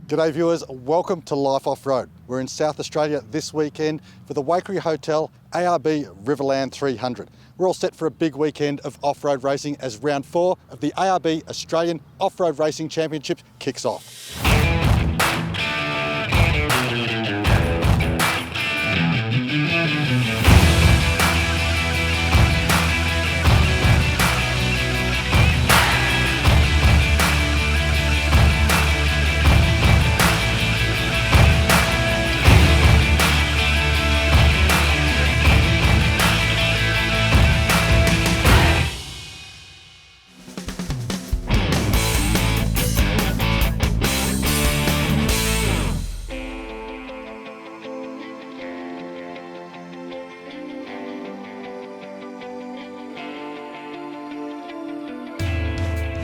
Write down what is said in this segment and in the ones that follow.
G'day viewers, welcome to Life Off-Road. We're in South Australia this weekend for the Waikerie Hotel ARB Riverland 300. We're all set for a big weekend of off-road racing as round 4 of the ARB Australian Off-Road Racing Championship kicks off.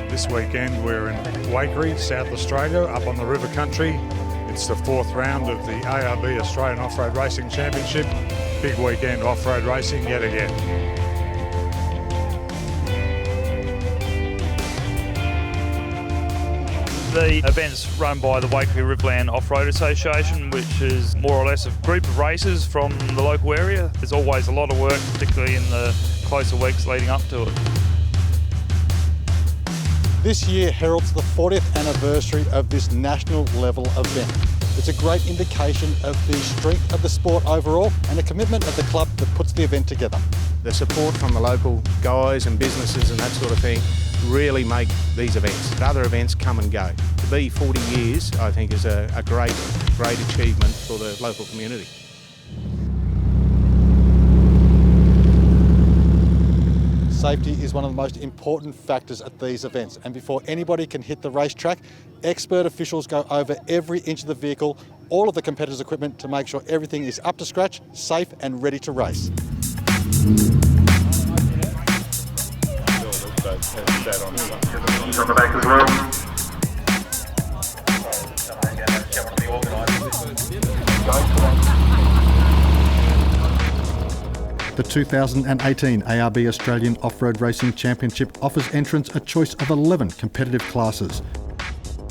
This weekend we're in Waikerie, South Australia, up on the river country. It's the 4th round of the ARB Australian Off-Road Racing Championship. Big weekend off-road racing yet again. The event's run by the Waikerie Riverland Off-Road Association, which is more or less a group of racers from the local area. There's always a lot of work, particularly in the closer weeks leading up to it. This year heralds the 40th anniversary of this national level event. It's a great indication of the strength of the sport overall and the commitment of the club that puts the event together. The support from the local guys and businesses and that sort of thing really make these events. Other events come and go. To be 40 years, I think, is a great achievement for the local community. Safety is one of the most important factors at these events, and before anybody can hit the racetrack, expert officials go over every inch of the vehicle, all of the competitors' equipment to make sure everything is up to scratch, safe and ready to race. The 2018 ARB Australian Off-Road Racing Championship offers entrants a choice of 11 competitive classes.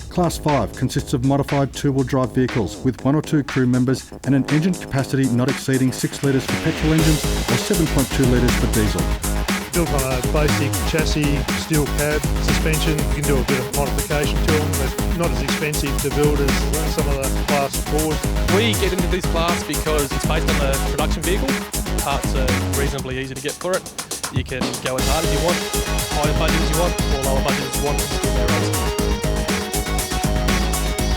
Class 5 consists of modified two-wheel drive vehicles with 1 or 2 crew members and an engine capacity not exceeding 6 litres for petrol engines or 7.2 litres for diesel. Built on a basic chassis, steel cab, suspension. You can do a bit of modification to them, but not as expensive to build as some of the Class 4s. We get into this class because it's based on the production vehicle. Parts are reasonably easy to get for it. You can go as hard as you want, higher budget as you want, or lower budget as you want.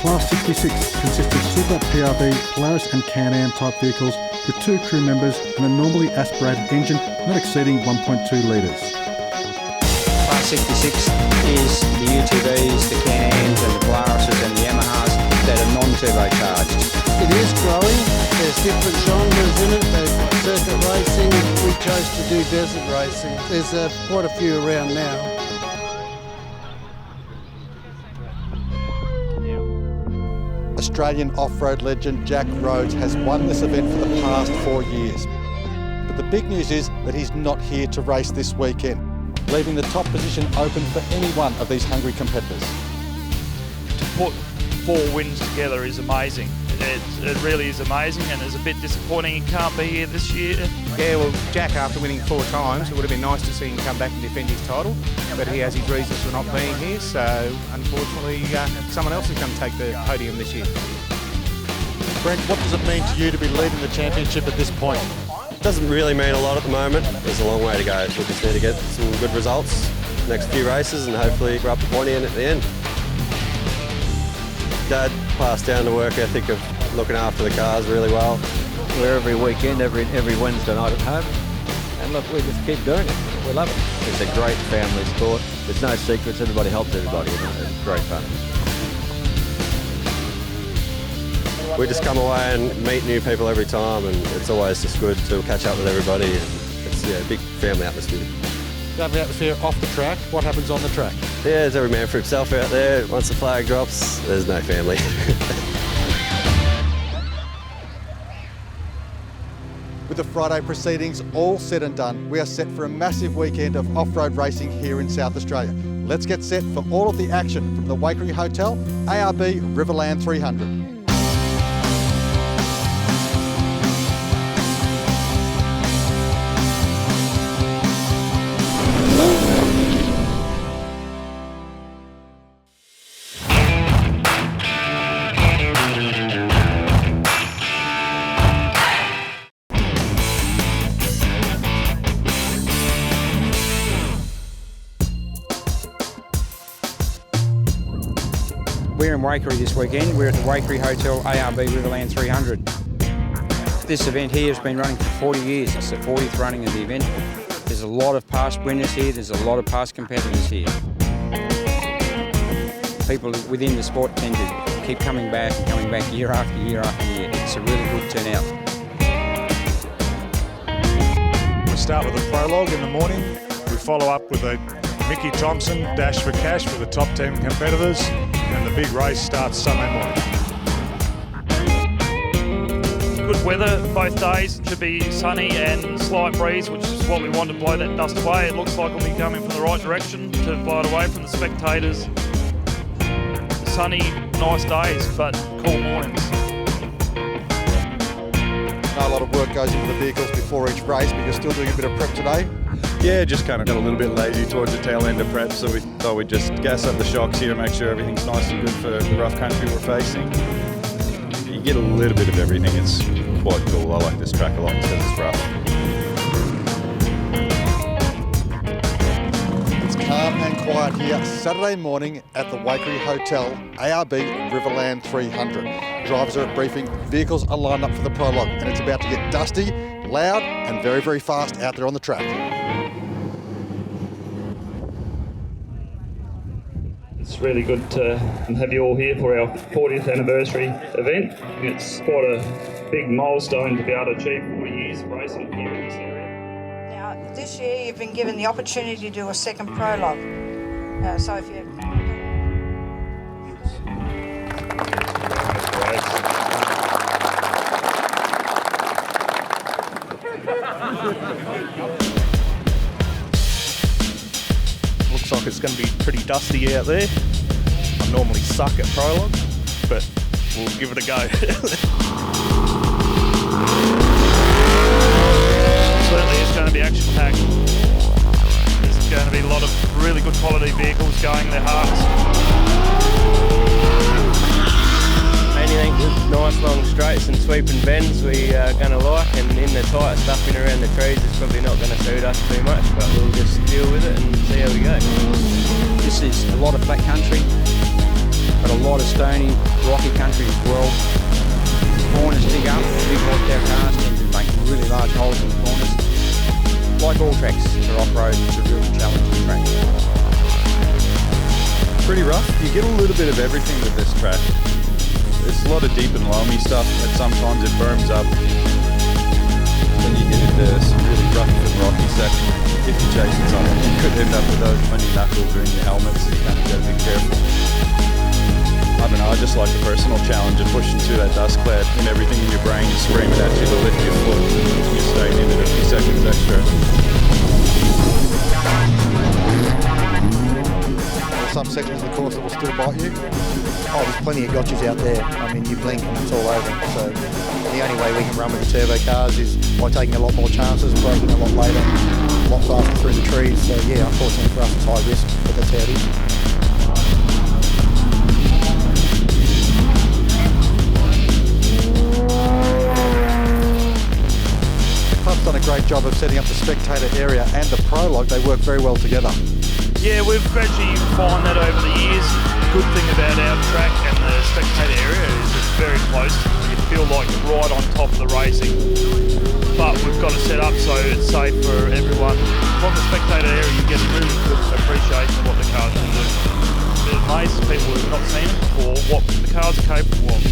Class 66 consists of Super PRV, Polaris and Can-Am type vehicles with 2 crew members and a normally aspirated engine not exceeding 1.2 litres. Class 66 is the UTVs, the Can-Ams and the Polarises and the Yamahas that are non-turbocharged. It is growing. There's different genres in it. They've got circuit racing. We chose to do desert racing. There's quite a few around now. Australian off-road legend Jack Rhodes has won this event for the past 4 years. But the big news is that he's not here to race this weekend, leaving the top position open for any one of these hungry competitors. To put 4 wins together is amazing. It really is amazing, and it's a bit disappointing he can't be here this year. Yeah, well, Jack, after winning 4 times, it would have been nice to see him come back and defend his title, but he has his reasons for not being here, so unfortunately someone else is going to take the podium this year. Brent, what does it mean to you to be leading the championship at this point? Doesn't really mean a lot at the moment. There's a long way to go. We just need to get some good results next few races and hopefully we're up the pointy end at the end. Dad passed down the work ethic of looking after the cars really well. We're every weekend, every Wednesday night at home, and look, we just keep doing it. We love it. It's a great family sport. There's no secrets. Everybody helps everybody. You know? It's great fun. We just come away and meet new people every time, and it's always just good to catch up with everybody. And it's a big family atmosphere. Family atmosphere off the track. What happens on the track? Yeah, it's every man for himself out there. Once the flag drops, there's no family. With the Friday proceedings all said and done, we are set for a massive weekend of off-road racing here in South Australia. Let's get set for all of the action from the Waikerie Hotel, ARB Riverland 300. We're in Waikerie this weekend. We're at the Waikerie Hotel ARB Riverland 300. This event here has been running for 40 years. It's the 40th running of the event. There's a lot of past winners here. There's a lot of past competitors here. People within the sport tend to keep coming back year after year after year. It's a really good turnout. We start with a prologue in the morning. We follow up with a Mickey Thompson dash for cash for the top 10 competitors, and the big race starts Sunday morning. Good weather both days. It should be sunny and slight breeze, which is what we want to blow that dust away. It looks like it'll be coming from the right direction to blow it away from the spectators. Sunny, nice days, but cool mornings. A lot of work goes into the vehicles before each race, but you're still doing a bit of prep today. Yeah, just kind of got a little bit lazy towards the tail end of prep, so we thought we'd just gas up the shocks here to make sure everything's nice and good for the rough country we're facing. You get a little bit of everything. It's quite cool. I like this track a lot because it's rough. It's calm and quiet here Saturday morning at the Waikerie Hotel, ARB Riverland 300. Drivers are at briefing, vehicles are lined up for the prologue, and it's about to get dusty, loud and very, very fast out there on the track. It's really good to have you all here for our 40th anniversary event. It's quite a big milestone to be able to achieve 40 years of racing here in this area. Now, this year you've been given the opportunity to do a second prologue. So if you... Looks like it's going to be pretty dusty out there. I normally suck at prologue, but we'll give it a go. Certainly it's going to be action-packed. There's going to be a lot of really good quality vehicles going their hardest. Anything with nice long straights and sweeping bends we are going to like, and in the tight stuff in around the trees is probably not going to suit us too much, but we'll just deal with it and see how we go. This is a lot of flat country, but a lot of stony, rocky country as well. Corners dig up, big horsepower cars tend to make really large holes in the corners. Like all tracks for off-road, it's a really challenging track. Pretty rough. You get a little bit of everything with this track. There's a lot of deep and loamy stuff, and sometimes it berms up. Then you get into some really rough and rocky section. If you're chasing something, you could end up with those funny knuckles or in your helmet, so you kind of got to be careful. I don't know, I just like the personal challenge of pushing through that dust cloud and everything in your brain is screaming at you to lift your foot. You're staying in it a few seconds extra. There are some sections of the course that will still bite you. Oh, there's plenty of gotchas out there. I mean, you blink and it's all over. So the only way we can run with the turbo cars is by taking a lot more chances, braking a lot later, a lot faster through the trees. So yeah, unfortunately for us it's high risk, but that's how it is. The club's done a great job of setting up the spectator area and the prologue. They work very well together. Yeah, we've actually found that over the years. The good thing about our track and the spectator area is it's very close. You feel like you're right on top of the racing. But we've got it set up so it's safe for everyone. From the spectator area you get a really good appreciation of what the cars can do. It amazes people who have not seen it before what the cars are capable of.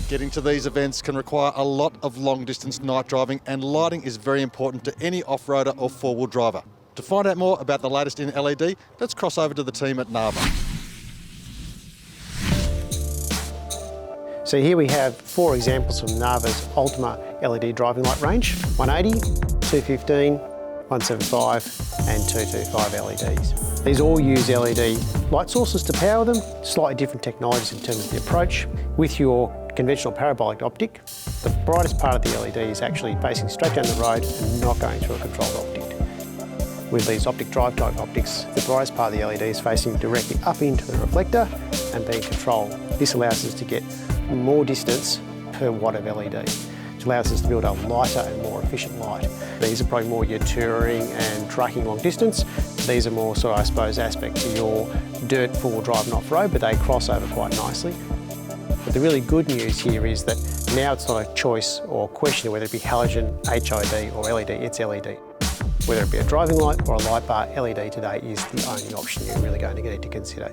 Getting to these events can require a lot of long-distance night driving, and lighting is very important to any off-roader or four-wheel driver. To find out more about the latest in LED, let's cross over to the team at Narva. So here we have 4 examples from Narva's Ultima LED driving light range: 180, 215, 175 and 225 LEDs. These all use LED light sources to power them, slightly different technologies in terms of the approach. With your conventional parabolic optic, the brightest part of the LED is actually facing straight down the road and not going through a controlled optic. With these optic drive type optics, the brightest part of the LED is facing directly up into the reflector and being controlled. This allows us to get more distance per watt of LED. It allows us to build a lighter and more efficient light. These are probably more your touring and trucking long distance. These are more sort of, I suppose, aspect to your dirt four-wheel drive and off-road, but they cross over quite nicely. But the really good news here is that now it's not a choice or question of whether it be halogen, HID or LED, it's LED. Whether it be a driving light or a light bar, LED today is the only option you're really going to need to consider.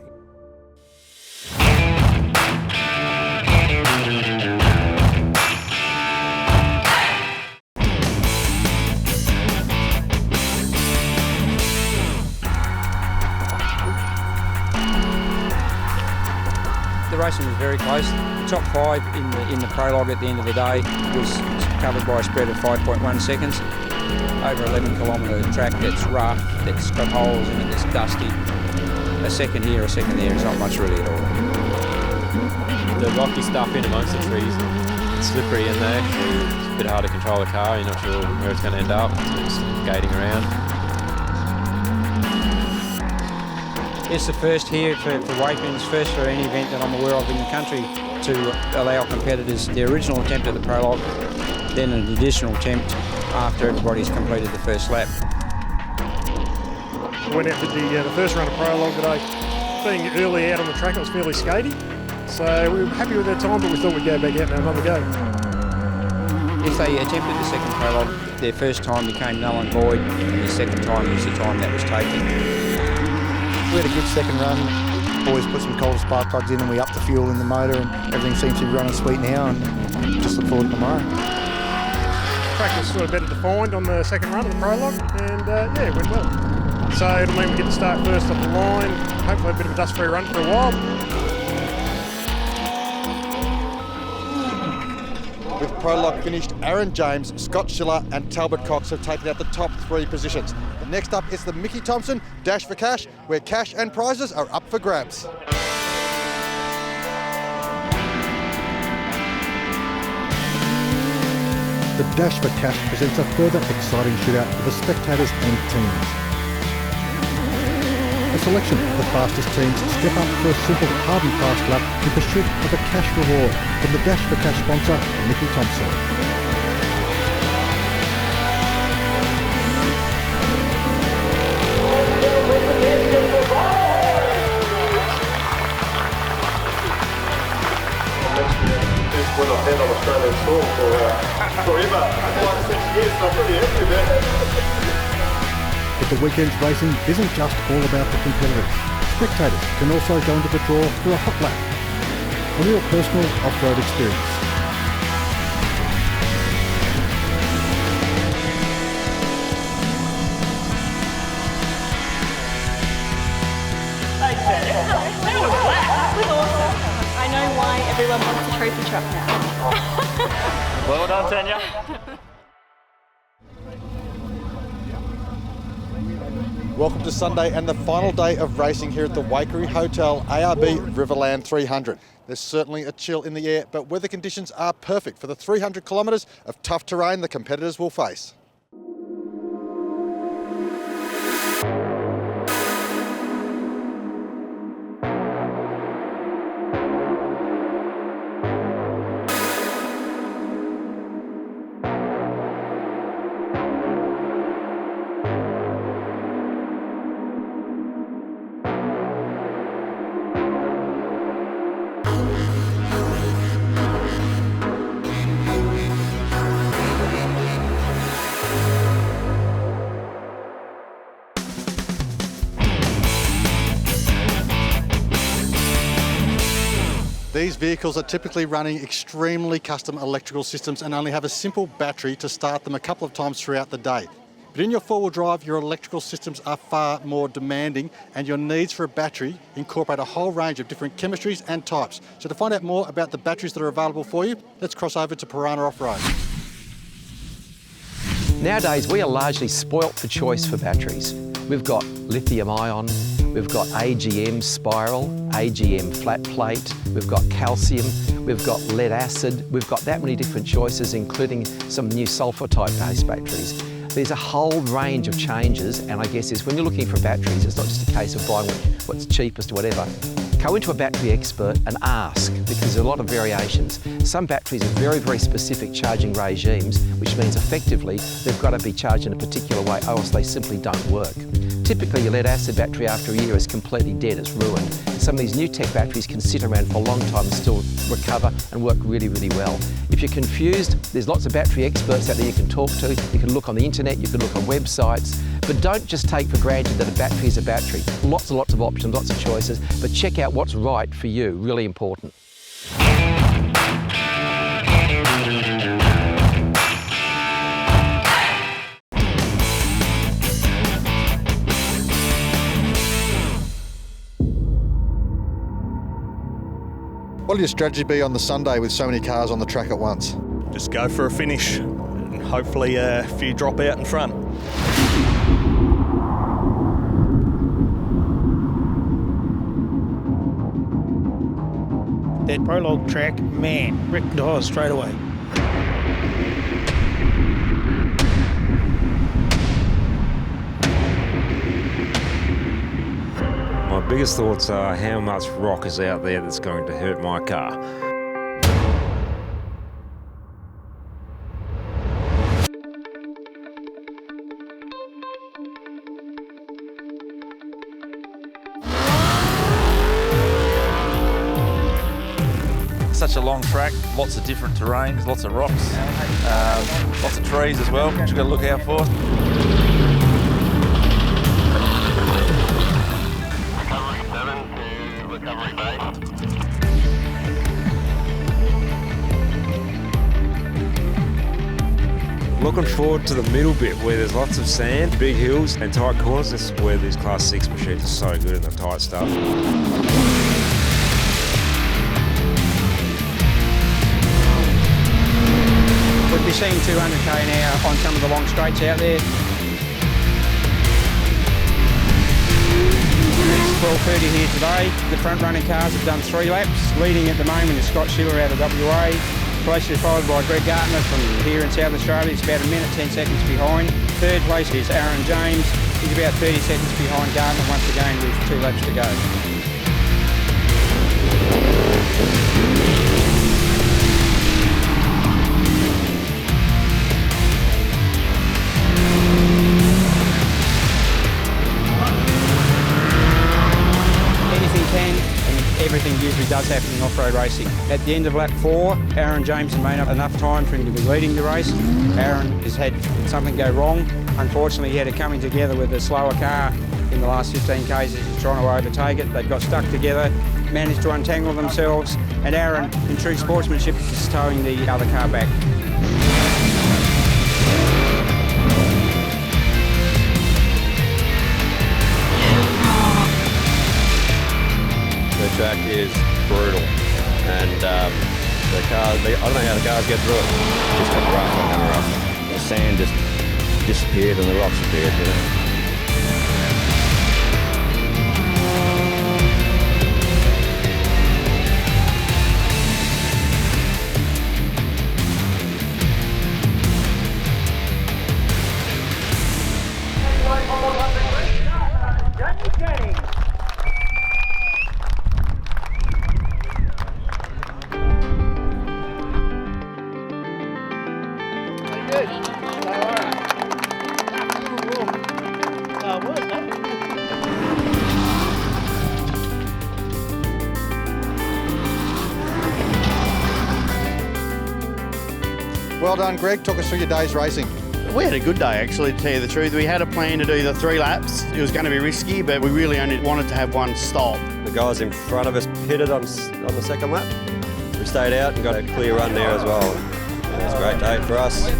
The racing was very close. The top 5 in the prologue at the end of the day was covered by a spread of 5.1 seconds. Over 11 kilometre track that's rough, that's got holes in it, that's dusty. A second here, a second there is not much really at all. The rocky stuff in amongst the trees, it's slippery in there. It's a bit hard to control the car, you're not sure where it's going to end up. It's skating around. It's the first here for Wakeman's, first for any event that I'm aware of in the country to allow competitors the original attempt at the prologue, then an additional attempt after everybody's completed the first lap. I went out with the first run of prologue today. Being early out on the track, it was fairly skatey. So we were happy with our time, but we thought we'd go back out and have another go. If they attempted the second prologue, their first time became null and void, and the second time was the time that was taken. We had a good second run. Boys put some cold spark plugs in and we upped the fuel in the motor and everything seems to be running sweet now and just look forward to tomorrow. The track was sort of better defined on the second run of the prologue and yeah, it went well. So it'll mean we get to start first off the line, hopefully a bit of a dust-free run for a while. With prologue finished, Aaron James, Scott Schiller and Talbot Cox have taken out the top 3 positions. But next up is the Mickey Thompson Dash for Cash, where cash and prizes are up for grabs. The Dash for Cash presents a further exciting shootout for the spectators and teams. A selection of the fastest teams step up for a simple hard and fast lap in pursuit of a cash reward from the Dash for Cash sponsor, Mickey Thompson. What I've had on Australian soil for forever. 5-6 years, so I'm pretty happy with that. But the weekend's racing isn't just all about the competitors. Spectators can also go into the draw for a hot lap. A real personal off-road experience. I know why everyone wants the trophy truck now. Well done, Tanya. Welcome to Sunday and the final day of racing here at the Waikerie Hotel ARB Riverland 300. There's certainly a chill in the air, but weather conditions are perfect for the 300 kilometres of tough terrain the competitors will face. These vehicles are typically running extremely custom electrical systems and only have a simple battery to start them a couple of times throughout the day. But in your four-wheel drive, your electrical systems are far more demanding, and your needs for a battery incorporate a whole range of different chemistries and types. So to find out more about the batteries that are available for you, let's cross over to Piranha Off-Road. Nowadays, we are largely spoilt for choice for batteries. We've got lithium-ion, we've got AGM spiral, AGM flat plate, we've got calcium, we've got lead acid, we've got that many different choices, including some new sulphur type based batteries. There's a whole range of changes, and I guess is when you're looking for batteries, it's not just a case of buying what's cheapest or whatever. Go into a battery expert and ask, because there's a lot of variations. Some batteries have very, very specific charging regimes, which means effectively they've got to be charged in a particular way, or else they simply don't work. Typically, your lead acid battery after a year is completely dead, it's ruined. Some of these new tech batteries can sit around for a long time and still recover and work really, really well. If you're confused, there's lots of battery experts out there you can talk to. You can look on the internet, you can look on websites, but don't just take for granted that a battery is a battery. Lots and lots of options, lots of choices, but check out what's right for you, really important. What will your strategy be on the Sunday with so many cars on the track at once? Just go for a finish and hopefully a few drop out in front. That prologue track, man, wrecked tyres straight away. My biggest thoughts are how much rock is out there that's going to hurt my car. Such a long track, lots of different terrains, lots of rocks, lots of trees as well, which you've got to look out for. Looking forward to the middle bit where there's lots of sand, big hills and tight corners. This is where these Class 6 machines are so good in the tight stuff. We'd be seeing 200k an hour on some of the long straights out there. It's 12:30 here today. The front running cars have done 3 laps. Leading at the moment is Scott Schiller out of WA. Closely followed by Greg Gartner from here in South Australia. It's about a minute, 10 seconds behind. Third place is Aaron James. He's about 30 seconds behind Gartner once again with 2 laps to go. Everything usually does happen in off-road racing. At the end of lap 4, Aaron James has made up enough time for him to be leading the race. Aaron has had something go wrong. Unfortunately, he had it coming together with a slower car in the last 15 k's as he's trying to overtake it. They got stuck together, managed to untangle themselves, and Aaron, in true sportsmanship, is towing the other car back. The track is brutal, and the cars, I don't know how the cars get through it. Just got rough and rough. The sand just disappeared and the rocks appeared. You know? Well done, Greg. Talk us through your day's racing. We had a good day, actually, to tell you the truth. We had a plan to do the 3 laps. It was going to be risky, but we really only wanted to have one stop. The guys in front of us pitted on the second lap. We stayed out and got a clear run there as well. It was a great day for us.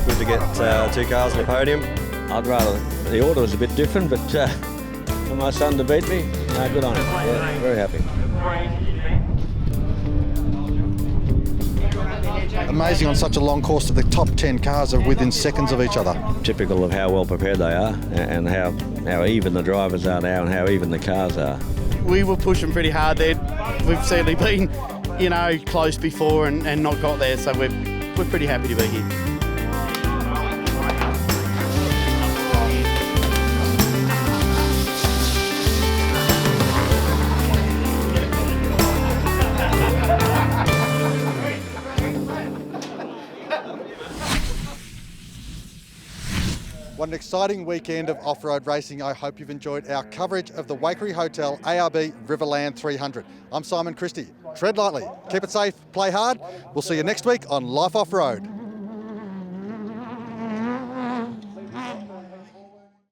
Good to get 2 cars on the podium. I'd rather, the order was a bit different, but for my son to beat me, good on him. Yeah, very happy. Amazing on such a long course that the top 10 cars are within seconds of each other. Typical of how well prepared they are and how even the drivers are now and how even the cars are. We were pushing pretty hard there. We've certainly been, close before and not got there, so we're pretty happy to be here. What an exciting weekend of off-road racing. I hope you've enjoyed our coverage of the Waikerie Hotel ARB Riverland 300. I'm Simon Christie. Tread lightly, keep it safe, play hard. We'll see you next week on Life Off-Road.